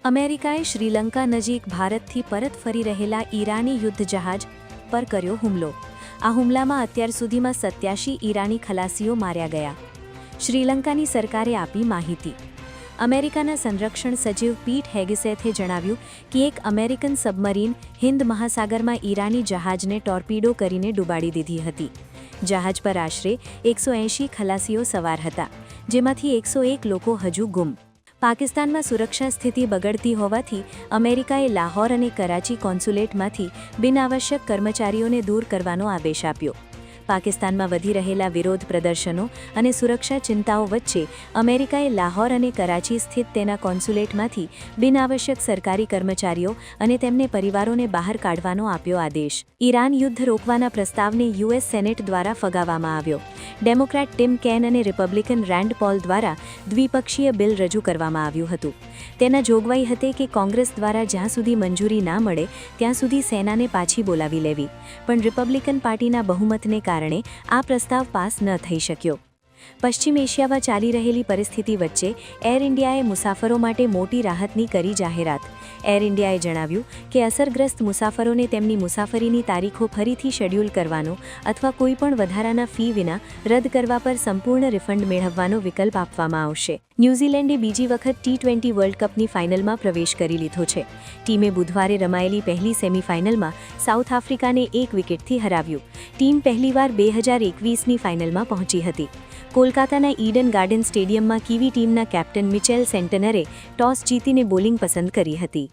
અમેરિકાએ શ્રીલંકા નજીક ભારતથી પરત ફરી રહેલા ઈરાની યુદ્ધ જહાજ પર કર્યો હુમલો। આ હુમલામાં અત્યાર સુધીમાં 87 ઈરાની ખલાસીઓ માર્યા ગયા। શ્રીલંકાની સરકારે આપી માહિતી। અમેરિકાના સંરક્ષણ સચિવ પીટ હેગસેથે જણાવ્યું કે એક અમેરિકન સબમરીન હિન્દ મહાસાગરમાં ઈરાની જહાજને ટોર્પીડો કરીને ડૂબાડી દીધી હતી। જહાજ પર આશરે 180 ખલાસીઓ સવાર હતા, જેમાંથી 101 લોકો હજુ ગુમ। પાકિસ્તાનમાં સુરક્ષા સ્થિતિ બગડતી હોવાથી અમેરિકાએ લાહોર અને કરાચી કોન્સ્યુલેટમાંથી બિનઆવશ્યક કર્મચારીઓને દૂર કરવાનો આદેશ આપ્યો। પાકિસ્તાનમાં વધી રહેલા વિરોધ પ્રદર્શનો અને સુરક્ષા ચિંતાઓ વચ્ચે અમેરિકાએ લાહોર અને કરાચી સ્થિત તેના કોન્સ્યુલેટમાંથી બિનઆવશ્યક સરકારી કર્મચારીઓ અને તેમને પરિવારોને બહાર કાઢવાનો આપ્યો આદેશ। ઈરાન યુદ્ધ રોકવાના પ્રસ્તાવને યુએસ સેનેટ દ્વારા ફગાવવામાં આવ્યો। ડેમોક્રેટ ટિમ કેન અને રિપબ્લિકન રેન્ડ પોલ દ્વારા દ્વિપક્ષીય બિલ રજૂ કરવામાં આવ્યું હતું। તેના જોગવાઈ હતી કે કોંગ્રેસ દ્વારા જ્યાં સુધી મંજૂરી ના મળે ત્યાં સુધી સેનાને પાછી બોલાવી લેવી, પણ રિપબ્લિકન પાર્ટીના બહુમતને કારણે આ પ્રસ્તાવ પાસ ન થઈ શક્યો। પશ્ચિમ એશિયામાં ચાલી રહેલી પરિસ્થિતિ વચ્ચે એર ઇન્ડિયાએ મુસાફરો માટે મોટી રાહતની કરી જાહેરાત। એર ઇન્ડિયાએ જણાવ્યું કે અસરગ્રસ્ત મુસાફરોને તેમની મુસાફરીની તારીખો ફરીથી શેડ્યુલ કરવાનો અથવા કોઈપણ વધારાના ફી વિના રદ કરવા પર સંપૂર્ણ રિફંડ મેળવવાનો વિકલ્પ આપવામાં આવશે। ન્યૂઝીલેન્ડે બીજી વખત T20 વર્લ્ડ કપની ફાઇનલમાં પ્રવેશ કરી લીધો છે। ટીમે બુધવારે રમાયેલી પહેલી સેમીફાઇનલમાં સાઉથ આફ્રિકાને 1 વિકેટથી હરાવ્યું। ટીમ પહેલીવાર 2021ની ફાઇનલમાં પહોંચી હતી। કોલકાતાના ઈડન ગાર્ડન સ્ટેડિયમમાં કીવી ટીમના કેપ્ટન મિચેલ સેન્ટનરે ટોસ જીતીને બોલિંગ પસંદ કરી હતી।